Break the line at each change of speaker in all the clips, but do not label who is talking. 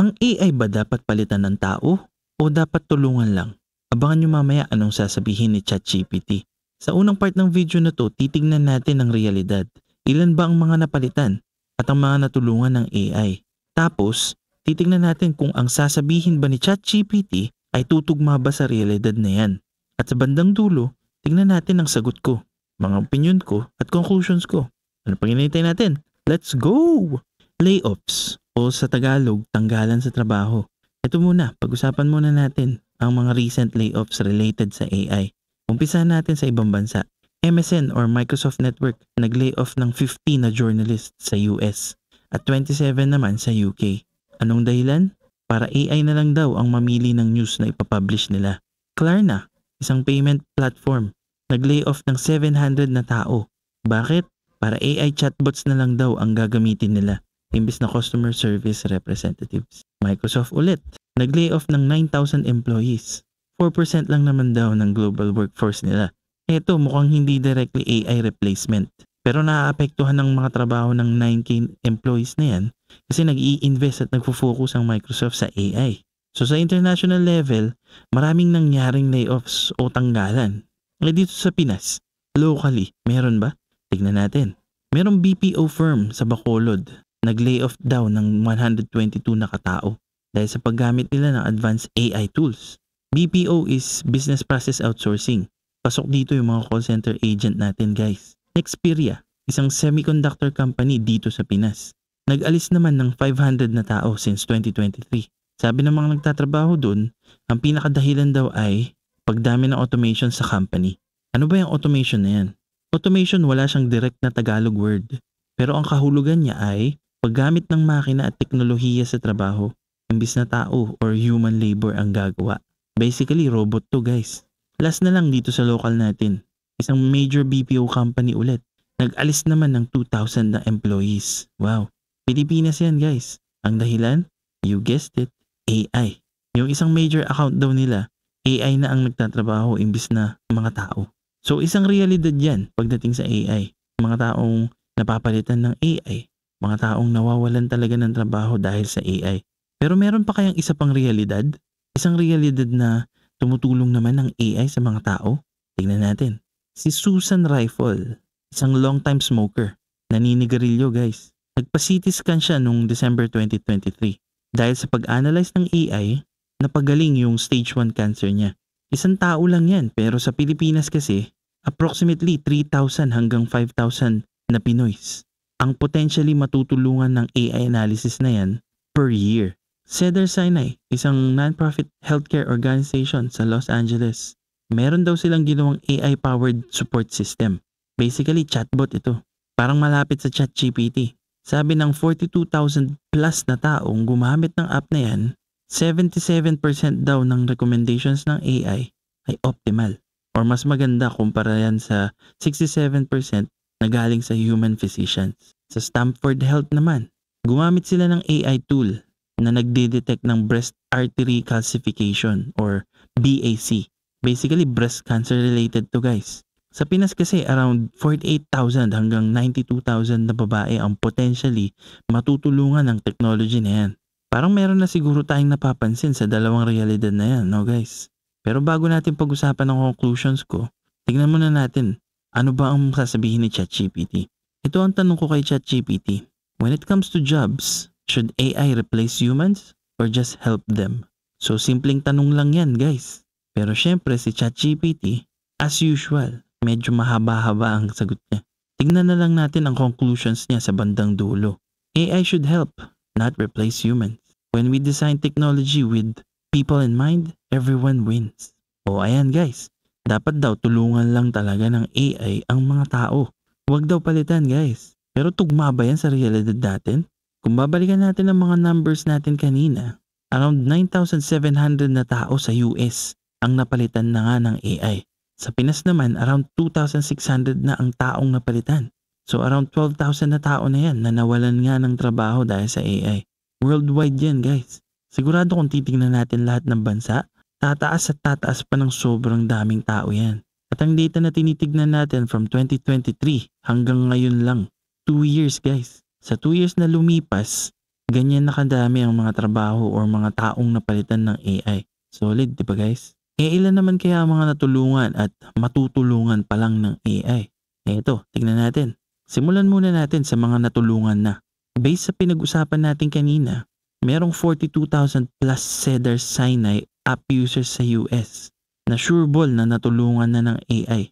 Ang AI ba dapat palitan ng tao o dapat tulungan lang? Abangan nyo mamaya anong sasabihin ni ChatGPT. Sa unang part ng video na to, titignan natin ang realidad. Ilan ba ang mga napalitan at ang mga natulungan ng AI? Tapos, titignan natin kung ang sasabihin ba ni ChatGPT ay tutugma ba sa realidad na yan. At sa bandang dulo, tignan natin ang sagot ko, mga opinion ko at conclusions ko. Ano pang hinihintay natin? Let's go! Layoffs o sa Tagalog, tanggalan sa trabaho. Ito muna, pag-usapan muna natin ang mga recent layoffs related sa AI. Umpisahan natin sa ibang bansa. MSN or Microsoft Network nag-layoff ng 50 na journalists sa US at 27 naman sa UK. Anong dahilan? Para AI na lang daw ang mamili ng news na ipapublish nila. Klarna, isang payment platform, nag-layoff ng 700 na tao. Bakit? Para AI chatbots na lang daw ang gagamitin nila imbis na customer service representatives. Microsoft ulit, nag-layoff ng 9,000 employees. 4% lang naman daw ng global workforce nila. Ito mukhang hindi directly AI replacement. Pero naaapektuhan ng mga trabaho ng 9K employees na yan kasi nag-i-invest at nagfo-focus ang Microsoft sa AI. So sa international level, maraming nangyaring layoffs o tanggalan. Dito sa Pinas, locally, meron ba? Tignan natin. Merong BPO firm sa Bacolod. Nag-layoff daw ng 122 na katao dahil sa paggamit nila ng advanced AI tools. BPO is Business Process Outsourcing. Pasok dito yung mga call center agent natin guys. Nexperia, isang semiconductor company dito sa Pinas. Nag-alis naman ng 500 na tao since 2023. Sabi ng mga nagtatrabaho dun, ang pinakadahilan daw ay pagdami ng automation sa company. Ano ba yung automation na yan? Automation wala siyang direct na Tagalog word. Pero ang kahulugan niya ay paggamit ng makina at teknolohiya sa trabaho, imbis na tao or human labor ang gagawa. Basically, robot to guys. Last na lang dito sa local natin. Isang major BPO company ulit. Nag-alis naman ng 2,000 na employees. Wow. Pilipinas yan guys. Ang dahilan? You guessed it. AI. Yung isang major account daw nila, AI na ang nagtatrabaho imbis na mga tao. So isang realidad yan pagdating sa AI. Mga taong napapalitan ng AI. Mga taong nawawalan talaga ng trabaho dahil sa AI. Pero meron pa kayang isa pang realidad? Isang realidad na tumutulong naman ng AI sa mga tao? Tingnan natin. Si Susan Rifle, isang long-time smoker. Naninigarilyo guys. Nagpa-CT scan siya noong December 2023. Dahil sa pag-analyze ng AI, napagaling yung stage 1 cancer niya. Isang tao lang yan pero sa Pilipinas kasi, approximately 3,000 hanggang 5,000 na Pinoys ang potentially matutulungan ng AI analysis na yan per year. Cedars-Sinai, isang non-profit healthcare organization sa Los Angeles. Meron daw silang ginawang AI-powered support system. Basically, chatbot ito. Parang malapit sa ChatGPT. Sabi ng 42,000 plus na taong gumamit ng app na yan, 77% daw ng recommendations ng AI ay optimal. Or mas maganda kumpara yan sa 67% na galing sa human physicians. Sa Stanford Health naman, gumamit sila ng AI tool na nagde-detect ng breast artery calcification or BAC. Basically, breast cancer related to guys. Sa Pinas kasi around 48,000 hanggang 92,000 na babae ang potentially matutulungan ng technology na yan. Parang meron na siguro tayong napapansin sa dalawang realidad na yan, no guys? Pero bago natin pag-usapan ang conclusions ko, tingnan muna natin ano ba ang sasabihin ni ChatGPT. Ito ang tanong ko kay ChatGPT. When it comes to jobs, should AI replace humans or just help them? So simpleng tanong lang yan guys. Pero syempre si ChatGPT, as usual, medyo mahaba-haba ang sagot niya. Tingnan na lang natin ang conclusions niya sa bandang dulo. AI should help, not replace humans. When we design technology with people in mind, everyone wins. O ayan guys, dapat daw tulungan lang talaga ng AI ang mga tao. Huwag daw palitan guys. Pero tugma ba yan sa realidad natin? Kung babalikan natin ang mga numbers natin kanina, around 9,700 na tao sa US ang napalitan na nga ng AI. Sa Pinas naman, around 2,600 na ang taong napalitan. So around 12,000 na tao na yan na nawalan nga ng trabaho dahil sa AI. Worldwide yan guys. Sigurado kung titignan natin lahat ng bansa, tataas at tataas pa ng sobrang daming tao yan. At ang data na tinitignan natin from 2023 hanggang ngayon lang, 2 years guys. Sa 2 years na lumipas, Ganyan na kadami ang mga trabaho or mga taong napalitan ng AI. Solid, di ba guys? Ilan naman kaya ang mga natulungan at matutulungan pa lang ng AI? Eto, tignan natin. Simulan muna natin sa mga natulungan na. Based sa pinag-usapan natin kanina, merong 42,000 plus Cedar Sinai app users sa US na sureball na natulungan na ng AI.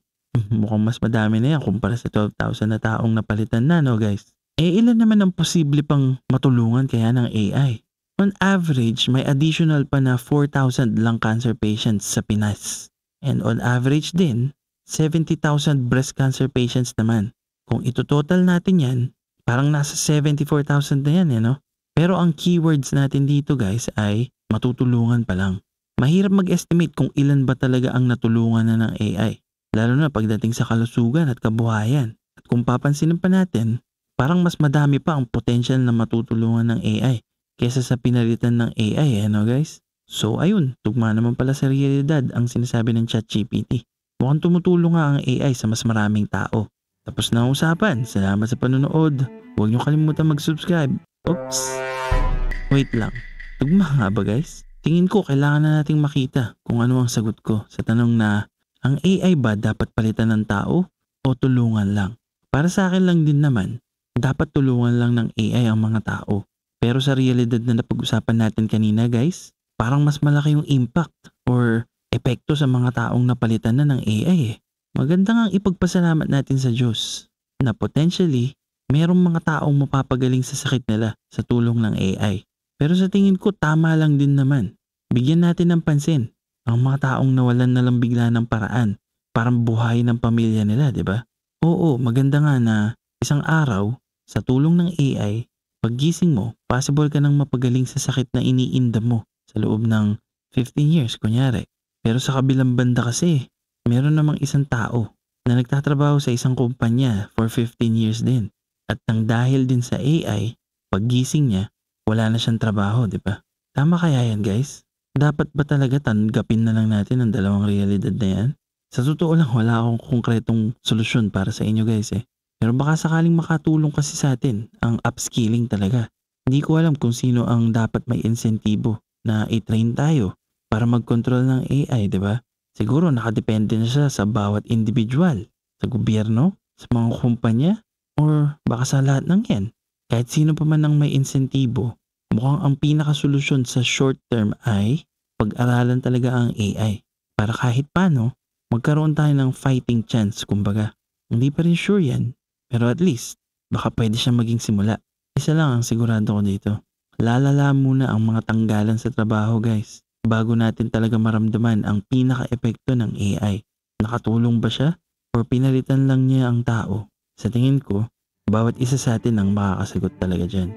Mukhang mas madami na yan kumpara sa 12,000 na taong napalitan na, no guys? Ilan naman ang posible pang matulungan kaya ng AI? On average, may additional pa na 4,000 lung cancer patients sa Pinas. And on average din, 70,000 breast cancer patients naman. Kung ito-total natin yan, parang nasa 74,000 na yan no? Pero ang keywords natin dito guys ay matutulungan pa lang. Mahirap mag-estimate kung ilan ba talaga ang natulungan na ng AI. Lalo na pagdating sa kalusugan at kabuhayan. At kung papansinin pa natin, parang mas madami pa ang potential na matutulungan ng AI kaysa sa pinalitan ng AI no guys? So ayun, tugma naman pala sa realidad ang sinasabi ng ChatGPT. Mukhang tumutulong nga ang AI sa mas maraming tao. Tapos na ang usapan. Salamat sa panonood. Huwag niyo kalimutan mag-subscribe. Oops. Wait lang. Tugma nga ba guys? Tingin ko kailangan na nating makita kung ano ang sagot ko sa tanong na ang AI ba dapat palitan ng tao o tulungan lang? Para sa akin lang din naman, dapat tulungan lang ng AI ang mga tao. Pero sa realidad na napag-usapan natin kanina guys, parang mas malaki yung impact or epekto sa mga taong napalitan na ng AI Maganda ngang ipagpasalamat natin sa Diyos na potentially merong mga taong mapapagaling sa sakit nila sa tulong ng AI. Pero sa tingin ko tama lang din naman. Bigyan natin ng pansin ang mga taong nawalan na lang bigla ng paraan para buhay ng pamilya nila, di ba? Oo, maganda nga na isang araw sa tulong ng AI, paggising mo, possible ka nang mapagaling sa sakit na iniinda mo sa loob ng 15 years kunyari. Pero sa kabilang banda kasi, meron namang isang tao na nagtatrabaho sa isang kumpanya for 15 years din. At nang dahil din sa AI, paggising niya, wala na siyang trabaho, di ba? Tama kaya yan guys? Dapat ba talaga tanggapin na lang natin ang dalawang realidad na yan? Sa totoo lang wala akong konkretong solusyon para sa inyo guys Pero baka sakaling makatulong kasi sa atin ang upskilling talaga. Hindi ko alam kung sino ang dapat may insentibo na i-train tayo para mag-control ng AI, di ba? Siguro nakadepende na siya sa bawat individual, sa gobyerno, sa mga kumpanya, or baka sa lahat ng yan. Kahit sino pa man ang may insentibo, mukhang ang pinakasolusyon sa short term ay pag-aralan talaga ang AI. Para kahit paano, magkaroon tayo ng fighting chance kumbaga. Hindi pa rin sure yan, pero at least, baka pwede siya maging simula. Isa lang ang sigurado ko dito. Lalala muna ang mga tanggalan sa trabaho guys. Bago natin talaga maramdaman ang pinaka-epekto ng AI. Nakatulong ba siya? Or pinalitan lang niya ang tao? Sa tingin ko, bawat isa sa atin ang makakasagot talaga dyan.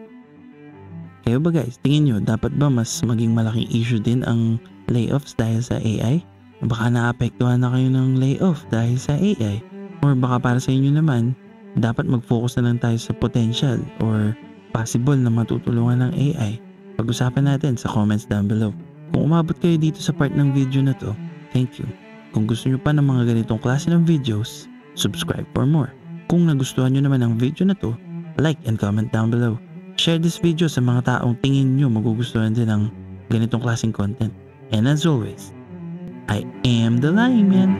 Kayo ba guys, tingin nyo dapat ba mas maging malaking issue din ang layoffs dahil sa AI? Baka naapektuhan na kayo ng layoff dahil sa AI? Or baka para sa inyo naman, dapat mag-focus na lang tayo sa potential or possible na matutulungan ng AI? Pag-usapan natin sa comments down below. Kung umabot kayo dito sa part ng video na to, thank you. Kung gusto nyo pa ng mga ganitong klase ng videos, subscribe for more. Kung nagustuhan nyo naman ang video na to, like and comment down below. Share this video sa mga taong tingin nyo magugustuhan din ng ganitong klaseng content. And as always, I am the Lying Man.